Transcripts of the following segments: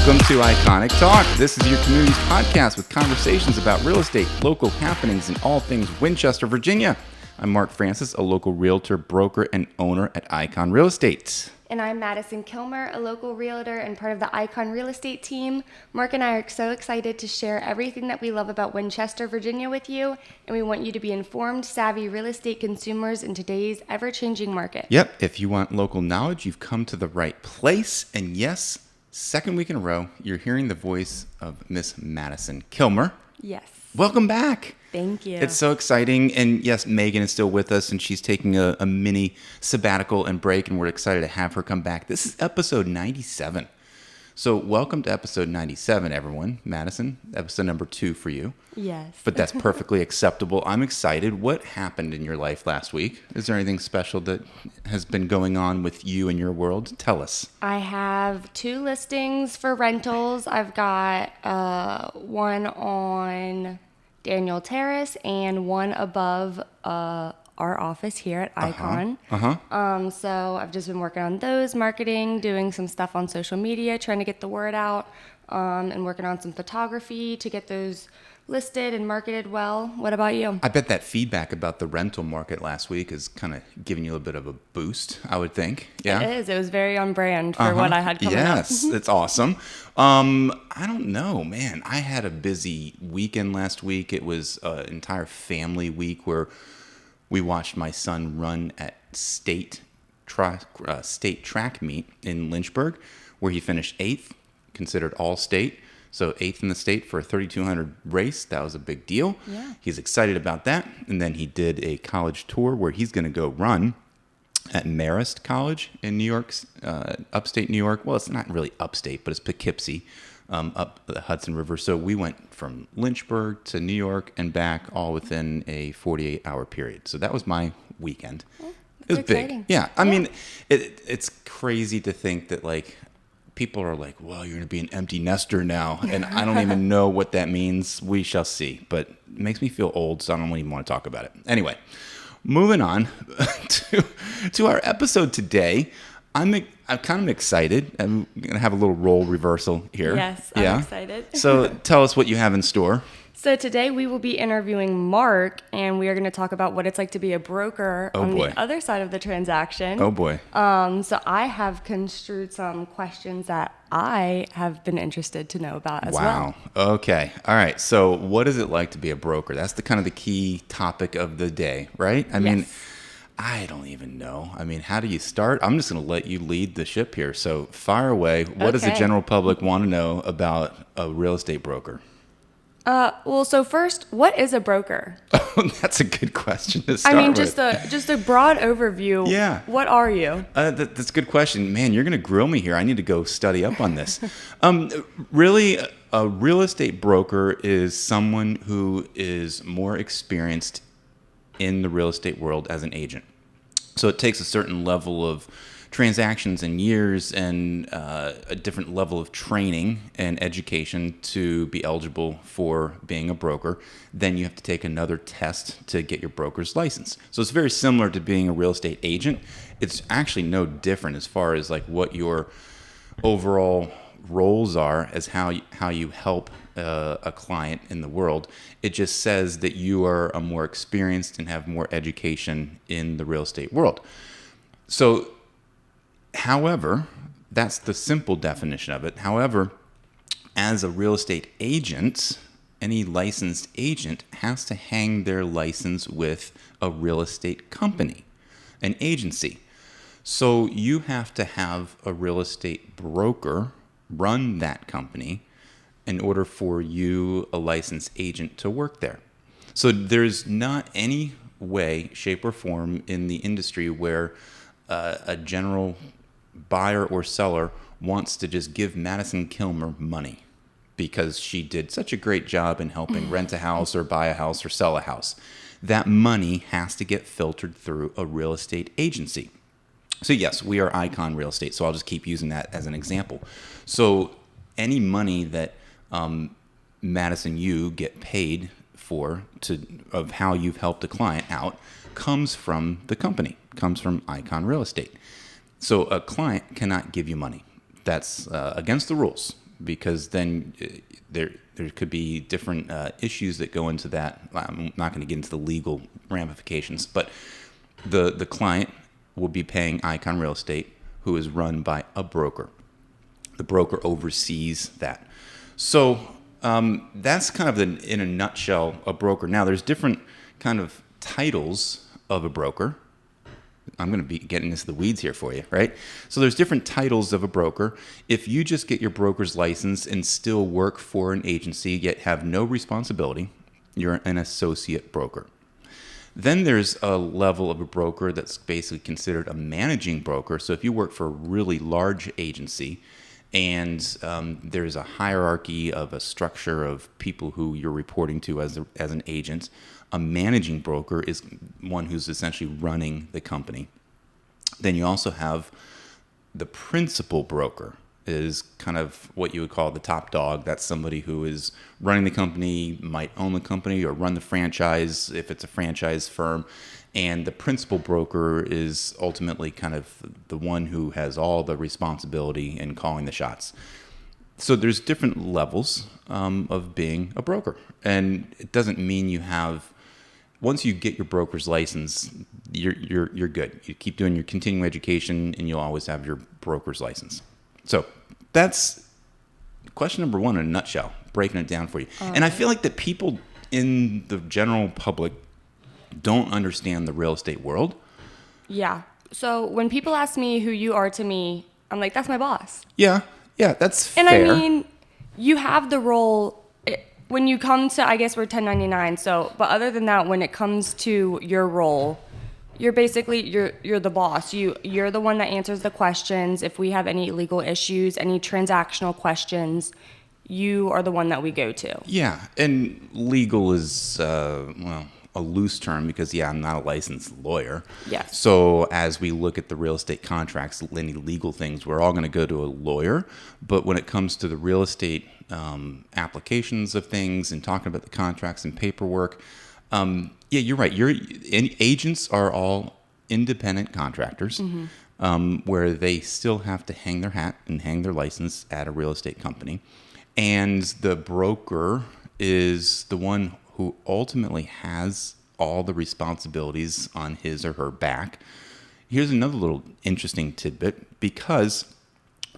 Welcome to Iconic Talk. This is your community's podcast with conversations about real estate, local happenings, and all things Winchester, Virginia. I'm Mark Francis, a local realtor, broker, and owner at Icon Real Estate. And I'm Madison Kilmer, a local realtor and part of the Icon Real Estate team. Mark and I are so excited to share everything that we love about Winchester, Virginia with you, and we want you to be informed, savvy real estate consumers in today's ever-changing market. Yep, if you want local knowledge, you've come to the right place. And yes, second week in a row, you're hearing the voice of Miss Madison Kilmer. Yes. Welcome back. Thank you. It's so exciting. And yes, Megan is still with us, and she's taking a mini sabbatical and break, and we're excited to have her come back. This is episode 97. So welcome to episode 97, everyone. Madison, episode number 2 for you. Yes. But that's perfectly acceptable. I'm excited. What happened in your life last week? Is there anything special that has been going on with you and your world? Tell us. I have 2 listings for rentals. I've got one on Daniel Terrace and one above our office here at Icon. So I've just been working on those, marketing, doing some stuff on social media, trying to get the word out, and working on some photography to get those listed and marketed well. What about you? I bet that feedback about the rental market last week is kind of giving you a bit of a boost, I would think. Yeah, it is. It was very on brand for what I had coming up. Yes, it's awesome. I don't know, man. I had a busy weekend last week. It was an entire family week where we watched my son run at state track meet in Lynchburg, where he finished 8th, considered all state. So 8th in the state for a 3,200 race. That was a big deal. Yeah. He's excited about that. And then he did a college tour where he's going to go run at Marist College in New York, upstate New York. Well, it's not really upstate, but it's Poughkeepsie, up the Hudson River. So we went from Lynchburg to New York and back all within a 48-hour period. So that was my weekend. It was exciting. Big. Yeah. I mean, it's crazy to think that, like, people are like, well, you're going to be an empty nester now. And I don't even know what that means. We shall see. But it makes me feel old, so I don't even want to talk about it. Anyway, moving on to our episode today. I'm kind of excited. I'm going to have a little role reversal here. Yes, I'm excited. So tell us what you have in store. So today we will be interviewing Mark, and we are going to talk about what it's like to be a broker the other side of the transaction. Oh, boy. So I have construed some questions that I have been interested to know about as well. Wow. Okay. All right. So what is it like to be a broker? That's the key topic of the day, right? I mean, I don't even know. I mean, how do you start? I'm just going to let you lead the ship here. So fire away. What does the general public want to know about a real estate broker? Well, so first, what is a broker? Oh, that's a good question to start with. Just a broad overview. Yeah. What are you? That's a good question. Man, you're going to grill me here. I need to go study up on this. Really, a real estate broker is someone who is more experienced in the real estate world as an agent. So it takes a certain level of transactions and years and a different level of training and education to be eligible for being a broker. Then you have to take another test to get your broker's license. So it's very similar to being a real estate agent. It's actually no different as far as like what your overall roles are as how you help a client in the world. It just says that you are a more experienced and have more education in the real estate world. So however, that's the simple definition of it. However, as a real estate agent, any licensed agent has to hang their license with a real estate company, an agency. So you have to have a real estate broker run that company in order for you, a licensed agent, to work there. So there's not any way, shape, or form in the industry where a general buyer or seller wants to just give Madison Kilmer money because she did such a great job in helping rent a house or buy a house or sell a house. That money has to get filtered through a real estate agency. So yes, we are Icon Real Estate, so I'll just keep using that as an example. So any money that Madison, you get paid for of how you've helped a client out comes from the company, comes from Icon Real Estate. So a client cannot give you money. That's against the rules. because then there could be different issues that go into that. I'm not going to get into the legal ramifications, but the client will be paying Icon Real Estate, who is run by a broker. The broker oversees that. So that's kind of in a nutshell a broker. Now there's different kind of titles of a broker. I'm going to be getting into the weeds here for you, right? So there's different titles of a broker. If you just get your broker's license and still work for an agency yet have no responsibility, you're an associate broker. Then there's a level of a broker that's basically considered a managing broker. So if you work for a really large agency and there's a hierarchy of a structure of people who you're reporting to as an agent, a managing broker is one who's essentially running the company. Then you also have the principal broker, is kind of what you would call the top dog. That's somebody who is running the company, might own the company or run the franchise if it's a franchise firm. And the principal broker is ultimately kind of the one who has all the responsibility in calling the shots. So there's different levels of being a broker. And it doesn't mean you have, once you get your broker's license, you're good. You keep doing your continuing education and you'll always have your broker's license. So that's question number one in a nutshell, breaking it down for you. And I feel like that people in the general public don't understand the real estate world. Yeah. So when people ask me who you are to me, I'm like, that's my boss. Yeah, that's fair. And I mean, you have the role when you come to, I guess we're 1099. So, but other than that, when it comes to your role, you're basically, you're the boss. You're the one that answers the questions. If we have any legal issues, any transactional questions, you are the one that we go to. Yeah, and legal is, well, a loose term because, I'm not a licensed lawyer. Yes. So as we look at the real estate contracts, any legal things, we're all going to go to a lawyer. But when it comes to the real estate applications of things and talking about the contracts and paperwork, you're right. Agents are all independent contractors, where they still have to hang their hat and hang their license at a real estate company. And the broker is the one who ultimately has all the responsibilities on his or her back. Here's another little interesting tidbit, because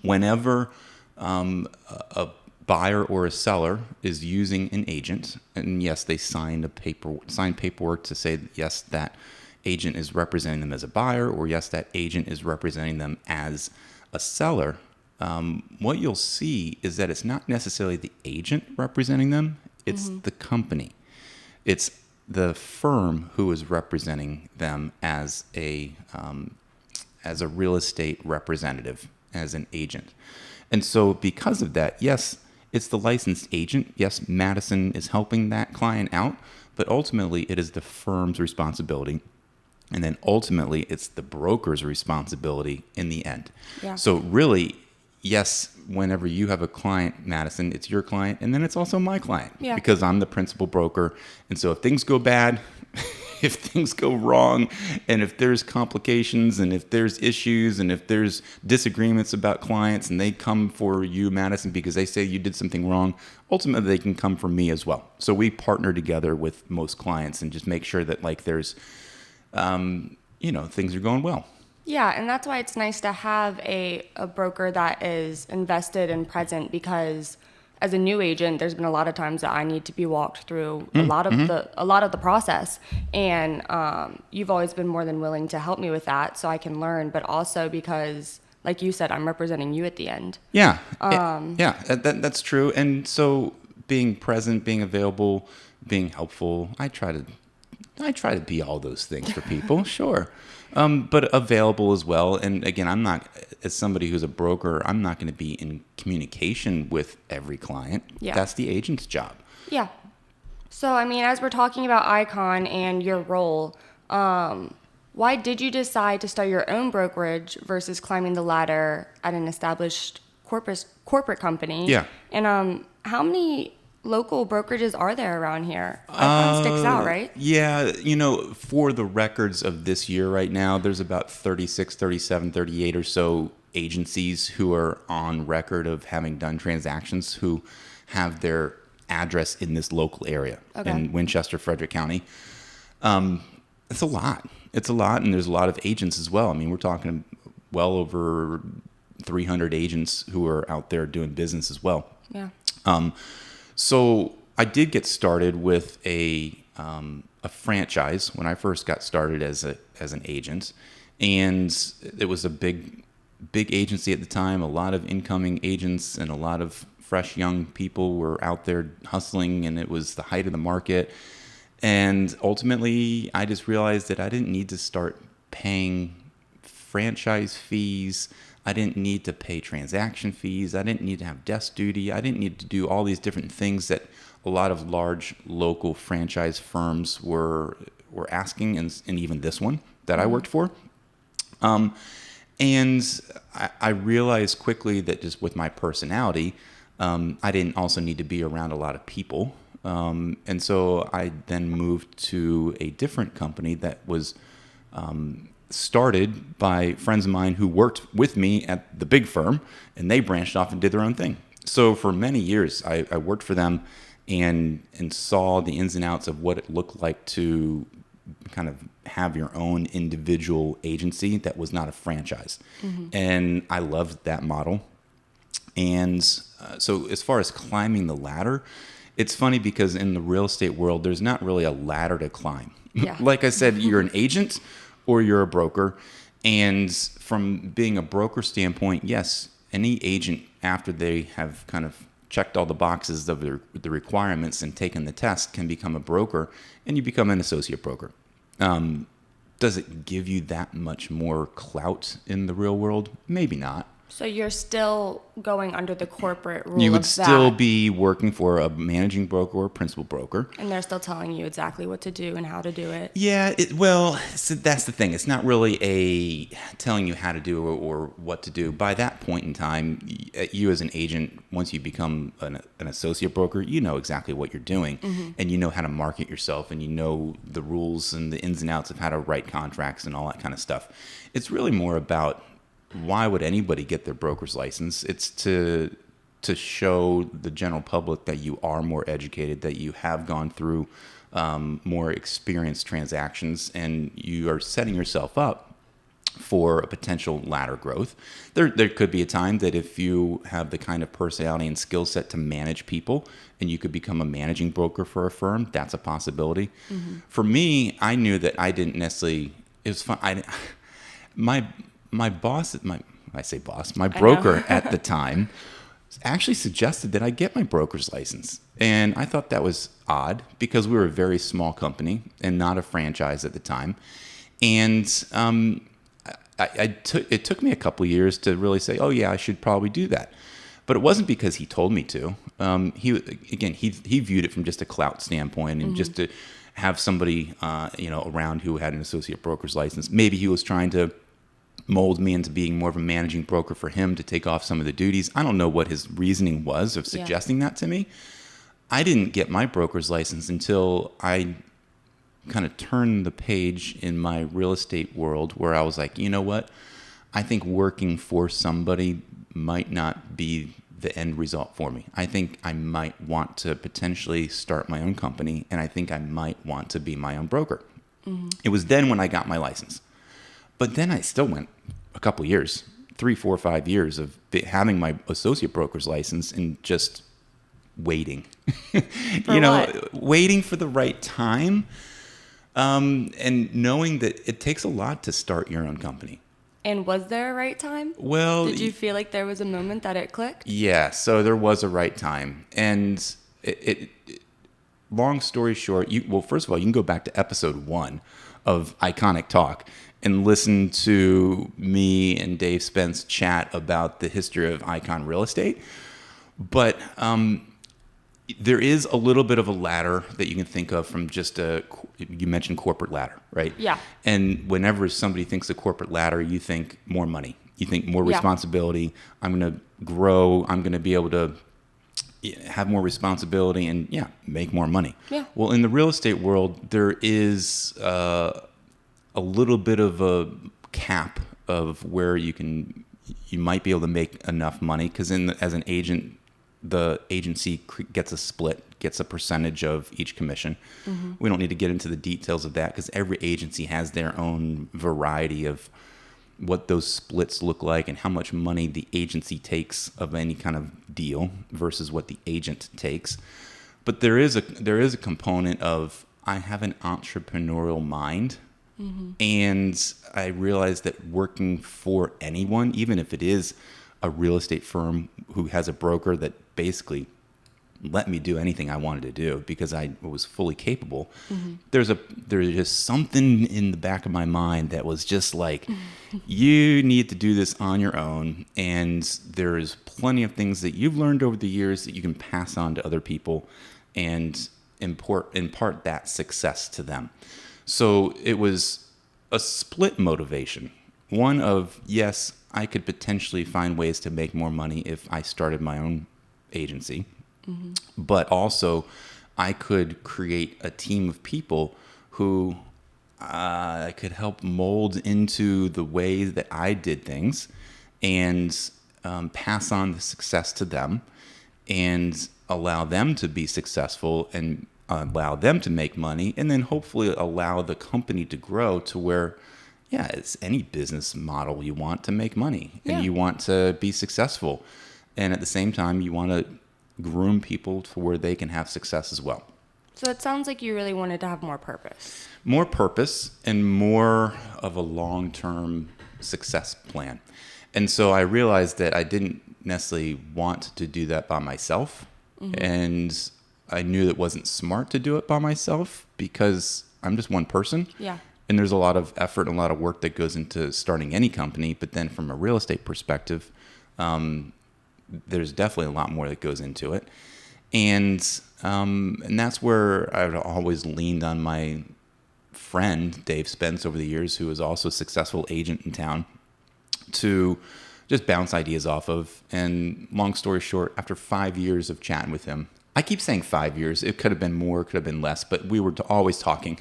whenever a buyer or a seller is using an agent, and yes, they sign paperwork to say that, yes, that agent is representing them as a buyer, or yes, that agent is representing them as a seller, what you'll see is that it's not necessarily the agent representing them, it's the company. It's the firm who is representing them as a real estate representative, as an agent. And so because of that, yes, it's the licensed agent. Yes, Madison is helping that client out, but ultimately it is the firm's responsibility. And then ultimately it's the broker's responsibility in the end. Yeah. So really, yes, whenever you have a client, Madison, it's your client, and then it's also my client, because I'm the principal broker. And so if things go bad, if things go wrong, and if there's complications, and if there's issues, and if there's disagreements about clients, and they come for you, Madison, because they say you did something wrong, ultimately they can come for me as well. So we partner together with most clients and just make sure that there's, things are going well. Yeah, and that's why it's nice to have a broker that is invested and present, because as a new agent, there's been a lot of times that I need to be walked through a lot of the process, and you've always been more than willing to help me with that, so I can learn. But also because, like you said, I'm representing you at the end. Yeah, that's true. And so being present, being available, being helpful, I try to be all those things for people, sure. But available as well. And again, I'm not, as somebody who's a broker, I'm not going to be in communication with every client. Yeah. That's the agent's job. Yeah. So, I mean, as we're talking about Icon and your role, why did you decide to start your own brokerage versus climbing the ladder at an established corporate company? Yeah. And how many local brokerages are there around here? Icon sticks out, right? Yeah, for the records of this year right now, there's about 36, 37, 38 or so agencies who are on record of having done transactions who have their address in this local area in Winchester, Frederick County. It's a lot. It's a lot, and there's a lot of agents as well. I mean, we're talking well over 300 agents who are out there doing business as well. Yeah. So I did get started with a franchise when I first got started as an agent, and it was a big agency at the time. A lot of incoming agents and a lot of fresh young people were out there hustling, and it was the height of the market. And ultimately, I just realized that I didn't need to start paying franchise fees. I didn't need to pay transaction fees. I didn't need to have desk duty. I didn't need to do all these different things that a lot of large local franchise firms were asking, and even this one that I worked for. And I realized quickly that just with my personality, I didn't also need to be around a lot of people. And so I then moved to a different company that was started by friends of mine who worked with me at the big firm, and they branched off and did their own thing. So for many years, I worked for them and saw the ins and outs of what it looked like to kind of have your own individual agency that was not a franchise. Mm-hmm. And I loved that model. And so as far as climbing the ladder, it's funny because in the real estate world, there's not really a ladder to climb. Yeah. Like I said, you're an agent or you're a broker. And from being a broker standpoint, yes, any agent, after they have kind of checked all the boxes of the requirements and taken the test, can become a broker, and you become an associate broker. Does it give you that much more clout in the real world? Maybe not. So you're still going under the corporate rule. You would of still that, be working for a managing broker or a principal broker. and they're still telling you exactly what to do and how to do it. Yeah, so that's the thing. It's not really a telling you how to do or what to do. By that point in time, you as an agent, once you become an associate broker, you know exactly what you're doing, mm-hmm. and you know how to market yourself, and you know the rules and the ins and outs of how to write contracts and all that kind of stuff. It's really more about, why would anybody get their broker's license? It's to show the general public that you are more educated, that you have gone through more experienced transactions, and you are setting yourself up for a potential ladder growth. There could be a time that if you have the kind of personality and skill set to manage people, and you could become a managing broker for a firm, that's a possibility. Mm-hmm. For me, I knew that I didn't necessarily. It was fun. My boss, my broker at the time actually suggested that I get my broker's license. And I thought that was odd because we were a very small company and not a franchise at the time. And it took me a couple of years to really say, oh yeah, I should probably do that. But it wasn't because he told me to. He viewed it from just a clout standpoint, and mm-hmm. just to have somebody around who had an associate broker's license. Maybe he was trying to mold me into being more of a managing broker for him to take off some of the duties. I don't know what his reasoning was of suggesting that to me. I didn't get my broker's license until I kind of turned the page in my real estate world, where I was like, you know what? I think working for somebody might not be the end result for me. I think I might want to potentially start my own company, and I think I might want to be my own broker. Mm-hmm. It was then when I got my license. But then I still went a couple of years, 3, 4, 5 years of having my associate broker's license and just waiting, waiting for the right time, and knowing that it takes a lot to start your own company. And was there a right time? Well, did you feel like there was a moment that it clicked? Yeah, so there was a right time. And it long story short, first of all, you can go back to episode 1 of Iconic Talk and listen to me and Dave Spence chat about the history of Icon Real Estate. But there is a little bit of a ladder that you can think of from just you mentioned corporate ladder, right? Yeah. And whenever somebody thinks a corporate ladder, you think more money. You think more responsibility. I'm going to grow. I'm going to be able to have more responsibility and, make more money. Yeah. Well, in the real estate world, there is a little bit of a cap of where you can you might be able to make enough money because as an agent, the agency gets a split, gets a percentage of each commission. We don't need to get into the details of that because every agency has their own variety of what those splits look like and how much money the agency takes of any kind of deal versus what the agent takes. But there is a component of I have an entrepreneurial mind. And I realized that working for anyone, even if it is a real estate firm who has a broker that basically let me do anything I wanted to do because I was fully capable, there's just something in the back of my mind that was just like, you need to do this on your own. And there's plenty of things that you've learned over the years that you can pass on to other people and impart that success to them. So it was a split motivation. One of, yes, I could potentially find ways to make more money if I started my own agency, but also I could create a team of people who I could help mold into the way that I did things and pass on the success to them and allow them to be successful and allow them to make money, and then hopefully allow the company to grow to where, yeah, it's any business model you want to make money and you want to be successful. And at the same time, you want to groom people to where they can have success as well. So it sounds like you really wanted to have more purpose. More purpose and more of a long-term success plan. And so I realized that I didn't necessarily want to do that by myself. And I knew it wasn't smart to do it by myself because I'm just one person. Yeah. And there's a lot of effort and a lot of work that goes into starting any company. But then from a real estate perspective, there's definitely a lot more that goes into it. And that's where I've always leaned on my friend, Dave Spence, over the years, who is also a successful agent in town, to just bounce ideas off of. And long story short, after 5 years of chatting with him, I keep saying 5 years. It could have been more, could have been less, but we were always talking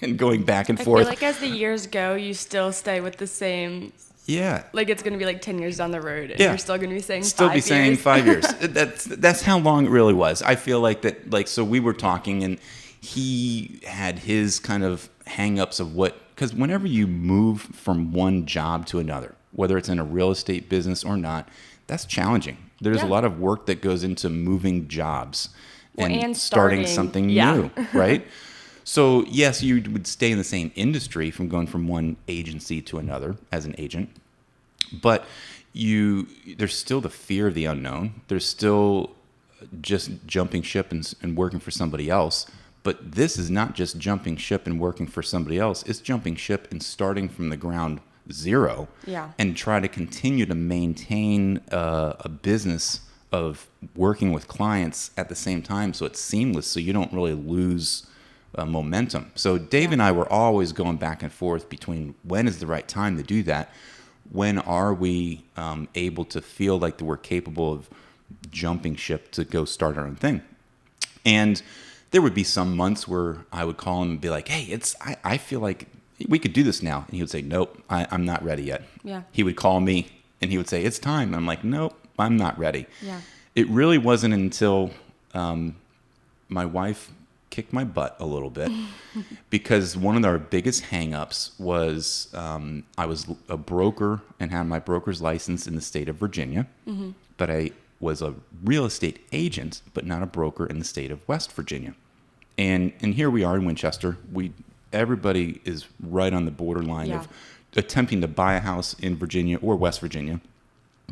and going back and forth. I feel like as the years go, you still stay with the same. Yeah. Like it's going to be like 10 years down the road and Yeah. you're still going to be saying Still 5 be years. saying 5 years. That's how long it really was. I feel like that, like, so we were talking and he had his kind of hang-ups of because whenever you move from one job to another, whether it's in a real estate business or not, that's challenging. There's a lot of work that goes into moving jobs and starting something new, right? So yes, you would stay in the same industry from going from one agency to another as an agent, but there's still the fear of the unknown. There's still just jumping ship and working for somebody else. But this is not just jumping ship and working for somebody else. It's jumping ship and starting from the ground zero and try to continue to maintain a business of working with clients at the same time so it's seamless so you don't really lose momentum. So Dave and I were always going back and forth between when is the right time to do that, when are we able to feel like that we're capable of jumping ship to go start our own thing. And there would be some months where I would call him and be like, hey, I feel like we could do this now. And he would say, nope, I'm not ready yet. Yeah. He would call me and he would say, it's time. And I'm like, nope, I'm not ready. Yeah. It really wasn't until my wife kicked my butt a little bit because one of our biggest hangups was I was a broker and had my broker's license in the state of Virginia, but I was a real estate agent, but not a broker in the state of West Virginia. And here we are in Winchester. Everybody is right on the borderline of attempting to buy a house in Virginia or West Virginia,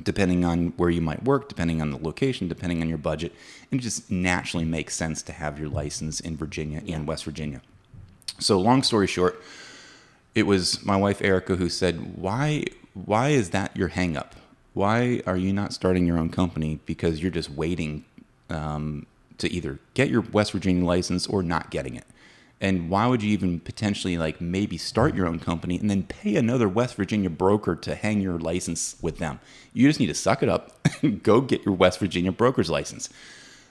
depending on where you might work, depending on the location, depending on your budget. And it just naturally makes sense to have your license in Virginia and West Virginia. So long story short, it was my wife, Erica, who said, why is that your hang up? Why are you not starting your own company? Because you're just waiting to either get your West Virginia license or not getting it. And why would you even potentially maybe start your own company and then pay another West Virginia broker to hang your license with them? You just need to suck it up and go get your West Virginia broker's license.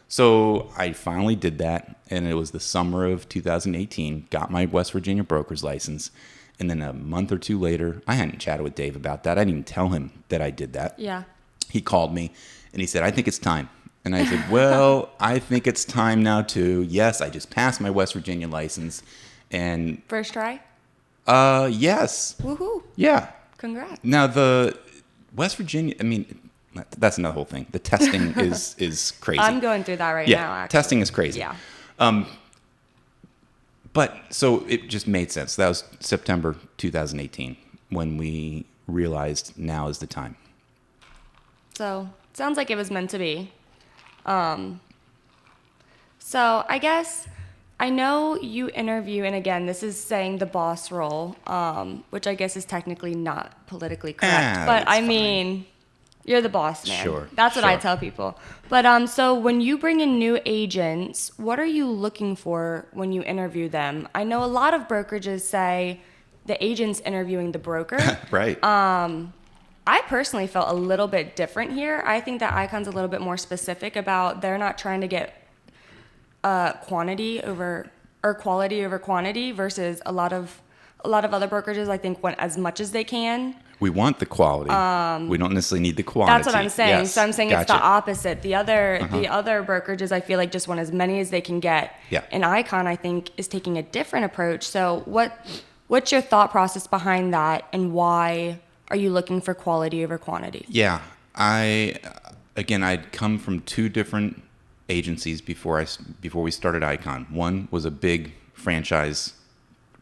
So I finally did that, and it was the summer of 2018, got my West Virginia broker's license. And then a month or two later, I hadn't chatted with Dave about that. I didn't even tell him that I did that. Yeah. He called me and he said, I think it's time. And I said, well, I think it's time now too. Yes, I just passed my West Virginia license. And First try? yes. Woohoo. Yeah. Congrats. Now the West Virginia, I mean, that's another whole thing. The testing is crazy. I'm going through that right yeah, now, actually. testing is crazy. Yeah. But so it just made sense. That was September 2018 when we realized now is the time. So sounds like it was meant to be. So I guess I know you interview, and again, this is saying the boss role, which I guess is technically not politically correct. But I mean, you're the boss man. Sure. That's what I tell people. But so when you bring in new agents, what are you looking for when you interview them? I know a lot of brokerages say the agent's interviewing the broker. Right. I personally felt a little bit different here. I think that Icon's a little bit more specific about they're not trying to get quality over quantity versus a lot of other brokerages I think want as much as they can. We want the quality. We don't necessarily need the quantity. That's what I'm saying. Yes, so I'm saying gotcha. it's the opposite. The other brokerages I feel like just want as many as they can get. Yeah. And Icon I think is taking a different approach. So what's your thought process behind that, and why are you looking for quality over quantity? Yeah. I'd come from two different agencies before we started Icon. One was a big franchise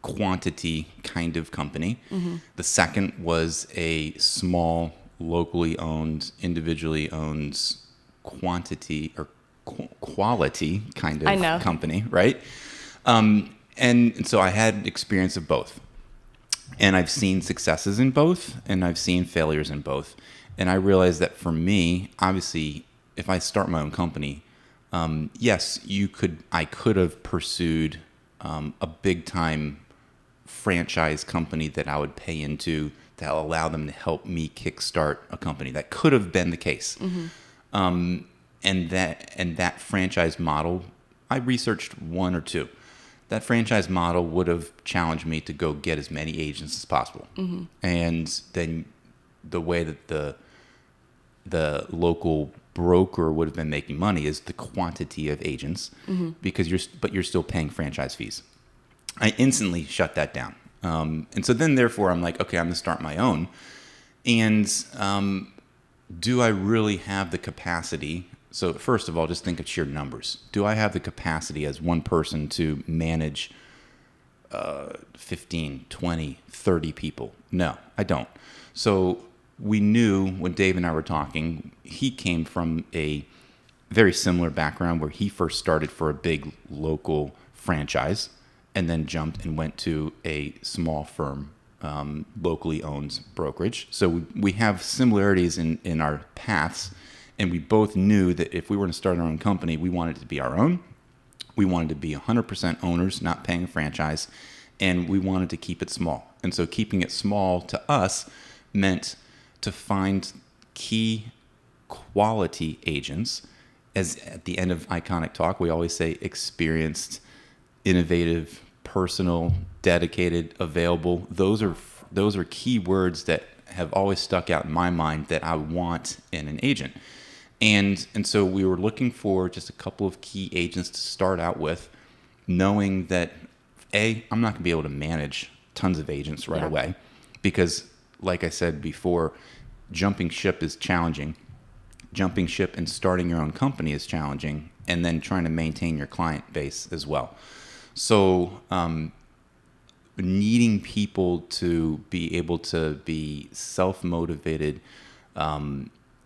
quantity kind of company. Mm-hmm. The second was a small, locally owned, individually owned quantity or quality kind of company, right? And so I had experience of both. And I've seen successes in both, and I've seen failures in both. And I realized that for me, obviously, if I start my own company, yes, I could have pursued a big time franchise company that I would pay into to allow them to help me kickstart a company. That could have been the case. Mm-hmm. And that franchise model, I researched one or two. That franchise model would have challenged me to go get as many agents as possible. Mm-hmm. And then the way that the local broker would have been making money is the quantity of agents, mm-hmm. because you're still paying franchise fees. I instantly shut that down. And so then therefore I'm like, okay, I'm going to start my own. And do I really have the capacity? So first of all, just think of sheer numbers. Do I have the capacity as one person to manage 15, 20, 30 people? No, I don't. So we knew when Dave and I were talking, he came from a very similar background where he first started for a big local franchise and then jumped and went to a small firm, locally owned brokerage. So we have similarities in our paths. And we both knew that if we were to start our own company, we wanted it to be our own. We wanted to be 100% owners, not paying a franchise. And we wanted to keep it small. And so keeping it small to us meant to find key quality agents. As at the end of Iconic Talk, we always say experienced, innovative, personal, dedicated, available. Those are key words that have always stuck out in my mind that I want in an agent. And so we were looking for just a couple of key agents to start out with, knowing that, I'm not going to be able to manage tons of agents right away because, like I said before, jumping ship is challenging. Jumping ship and starting your own company is challenging, and then trying to maintain your client base as well. So needing people to be able to be self-motivated,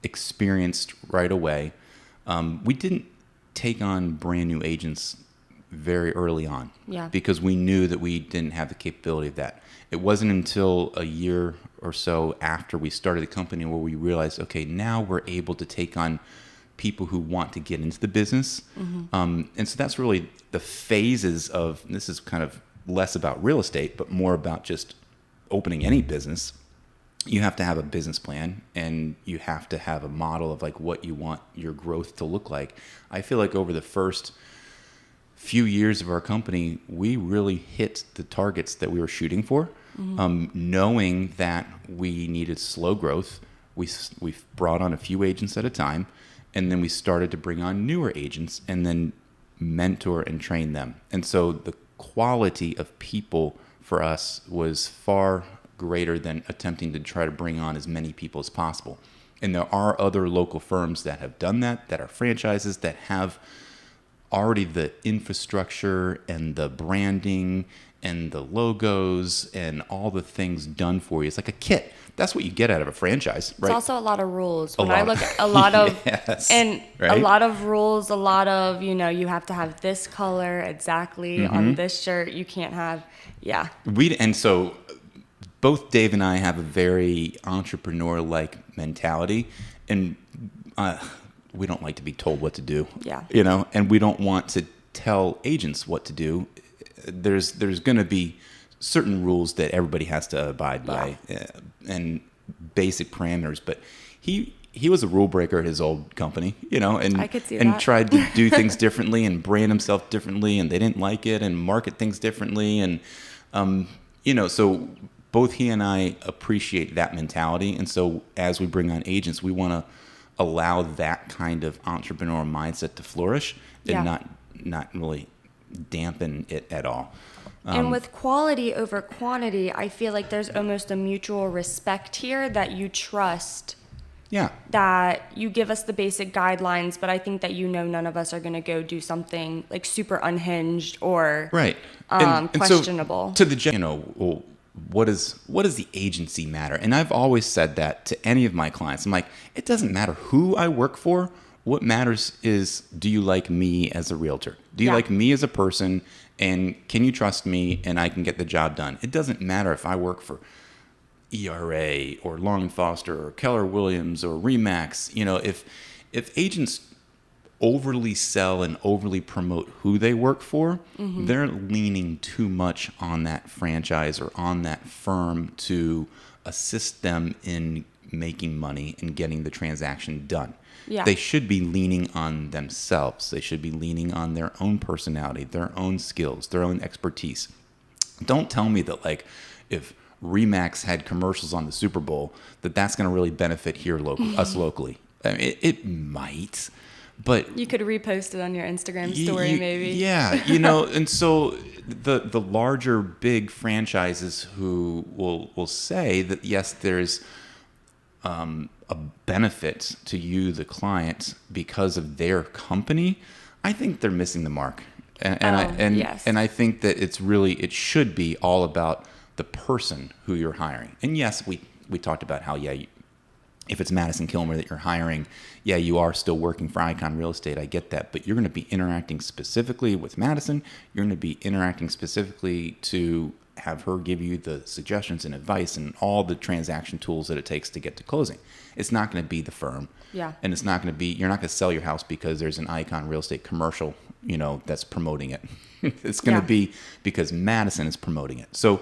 experienced right away. We didn't take on brand new agents very early on because we knew that we didn't have the capability of that. It wasn't until a year or so after we started the company where we realized, okay, now we're able to take on people who want to get into the business. Mm-hmm. And so that's really the phases of, this is kind of less about real estate, but more about just opening any business. You have to have a business plan, and you have to have a model of like what you want your growth to look like. I feel like over the first few years of our company, we really hit the targets that we were shooting for. Knowing that we needed slow growth, we brought on a few agents at a time, and then we started to bring on newer agents and then mentor and train them. And so the quality of people for us was far greater than attempting to try to bring on as many people as possible. And there are other local firms that have done that are franchises that have already the infrastructure and the branding and the logos and all the things done for you. It's like a kit. That's what you get out of a franchise, right? It's also a lot of rules. When I look at a lot of yes, and right? a lot of rules, a lot of, you have to have this color exactly on this shirt. You can't have And so both Dave and I have a very entrepreneur-like mentality, and we don't like to be told what to do. Yeah. And we don't want to tell agents what to do. There's going to be certain rules that everybody has to abide by, and basic parameters. But he was a rule breaker at his old company, and I could see and that. tried to do things differently and brand himself differently, and they didn't like it, and market things differently, and so both he and I appreciate that mentality. And so as we bring on agents, we want to allow that kind of entrepreneurial mindset to flourish and not really dampen it at all. And with quality over quantity, I feel like there's almost a mutual respect here that you trust. Yeah. That you give us the basic guidelines, but I think that none of us are going to go do something like super unhinged or right. questionable. So to the what does the agency matter? And I've always said that to any of my clients. I'm like, it doesn't matter who I work for. What matters is, do you like me as a realtor? Do you like me as a person? And can you trust me and I can get the job done? It doesn't matter if I work for ERA or Long & Foster or Keller Williams or Remax. If agents overly sell and overly promote who they work for, they're leaning too much on that franchise or on that firm to assist them in making money and getting the transaction done. Yeah. They should be leaning on themselves. They should be leaning on their own personality, their own skills, their own expertise. Don't tell me that, like, if Remax had commercials on the Super Bowl, that's going to really benefit us locally. I mean, it might, but you could repost it on your Instagram story, maybe. Yeah, and so the larger big franchises who will say that yes, there's a benefit to you, the client, because of their company. I think they're missing the mark, and yes. I think that it should be all about the person who you're hiring. And yes, we talked about how if it's Madison Kilmer that you're hiring, you are still working for Icon Real Estate. I get that, but you're going to be interacting specifically with Madison. You're going to be interacting specifically to have her give you the suggestions and advice and all the transaction tools that it takes to get to closing. It's not going to be the firm. Yeah. And it's not going to be, you're not going to sell your house because there's an Icon Real Estate commercial, that's promoting it. It's going to be because Madison is promoting it. So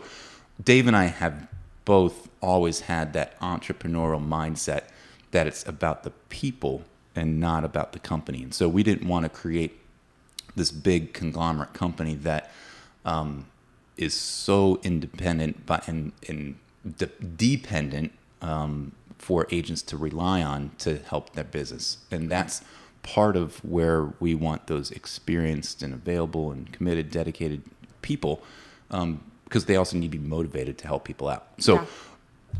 Dave and I have both always had that entrepreneurial mindset that it's about the people and not about the company. And so we didn't want to create this big conglomerate company that is so independent and dependent for agents to rely on to help their business. And that's part of where we want those experienced and available and committed, dedicated people, because they also need to be motivated to help people out. So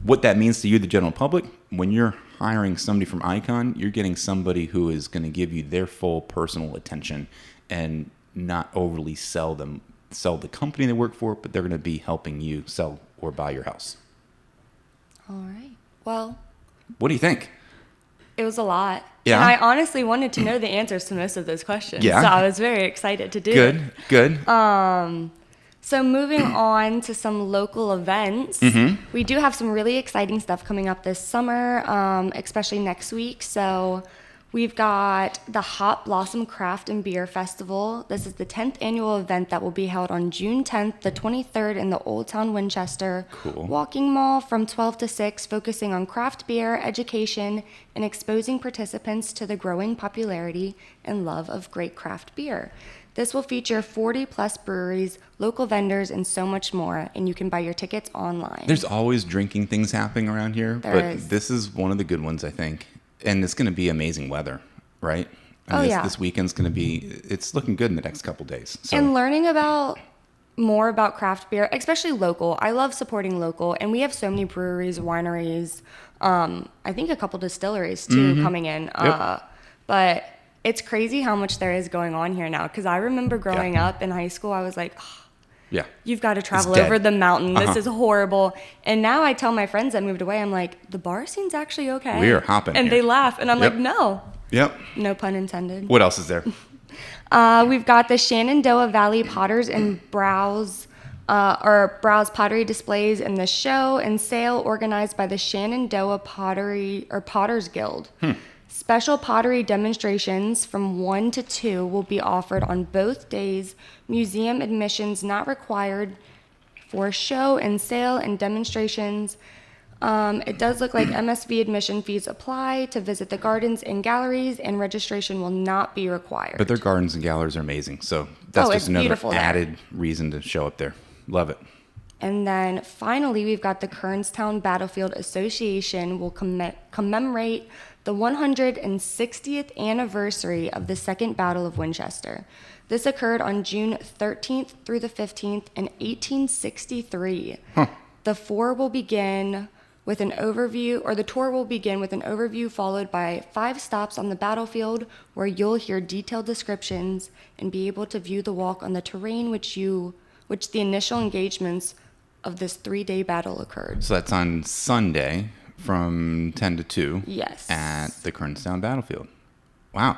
what that means to you, the general public, when you're hiring somebody from Icon, you're getting somebody who is going to give you their full personal attention and not overly sell the company they work for, but they're going to be helping you sell or buy your house. All right. Well, what do you think? It was a lot. Yeah. And I honestly wanted to know the answers to most of those questions. Yeah. So I was very excited to do it. Good. So moving on to some local events, we do have some really exciting stuff coming up this summer, especially next week. So We've got the Hop Blossom Craft and Beer Festival. This is the 10th annual event that will be held on June 10th, the 23rd in the Old Town Winchester Walking Mall from 12 to 6, focusing on craft beer, education, and exposing participants to the growing popularity and love of great craft beer. This will feature 40-plus breweries, local vendors, and so much more, and you can buy your tickets online. There's always drinking things happening around here, this is one of the good ones, I think. And it's going to be amazing weather, right? This weekend's going to be, it's looking good in the next couple days. So. And learning more about craft beer, especially local. I love supporting local, and we have so many breweries, wineries, I think a couple distilleries too coming in. Yep. But it's crazy how much there is going on here now. Because I remember growing up in high school, I was like, yeah, you've got to travel over the mountain. This is horrible. And now I tell my friends that moved away, I'm like, the bar scene's actually okay. We are hopping And here. they laugh. And I'm like, no. Yep. No pun intended. What else is there? We've got the Shenandoah Valley Potters and Browse pottery displays in the show and sale organized by the Shenandoah Potters Guild. Special pottery demonstrations from 1 to 2 will be offered on both days. Museum admissions not required for show and sale and demonstrations. It does look like MSV admission fees apply to visit the gardens and galleries, and registration will not be required. But their gardens and galleries are amazing, so that's just another added reason to show up there. Love it. And then finally, we've got the Kernstown Battlefield Association will commemorate the 160th anniversary of the Second Battle of Winchester. This occurred on June 13th through the 15th in 1863. The tour will begin with an overview followed by 5 stops on the battlefield where you'll hear detailed descriptions and be able to view the walk on the terrain which the initial engagements of this 3-day battle occurred. So that's on Sunday from 10 to 2. Yes. At the Kernstown Battlefield. Wow.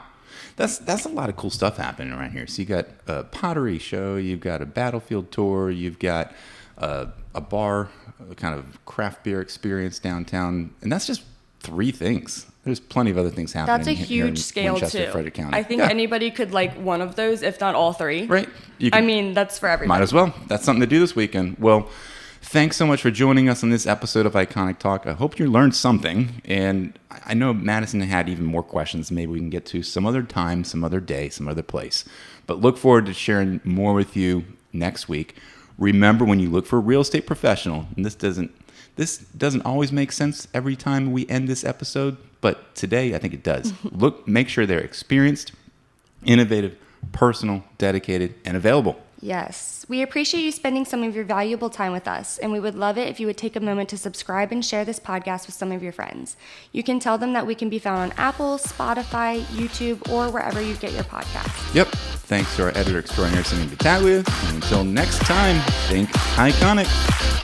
That's a lot of cool stuff happening around here. So you got a pottery show, you've got a battlefield tour, you've got a bar, a kind of craft beer experience downtown, and that's just 3 things. There's plenty of other things happening. That's a huge scale Winchester, too. Frederick County. I think anybody could like one of those, if not all 3. Right. That's for everybody. Might as well. That's something to do this weekend. Well, thanks so much for joining us on this episode of Iconic Talk. I hope you learned something. And I know Madison had even more questions. Maybe we can get to some other time, some other day, some other place. But look forward to sharing more with you next week. Remember, when you look for a real estate professional, and this doesn't always make sense every time we end this episode, but today I think it does. Make sure they're experienced, innovative, personal, dedicated, and available. Yes. We appreciate you spending some of your valuable time with us, and we would love it if you would take a moment to subscribe and share this podcast with some of your friends. You can tell them that we can be found on Apple, Spotify, YouTube, or wherever you get your podcasts. Yep. Thanks to our editor extraordinaire, Cindy Battaglia. And until next time, think iconic.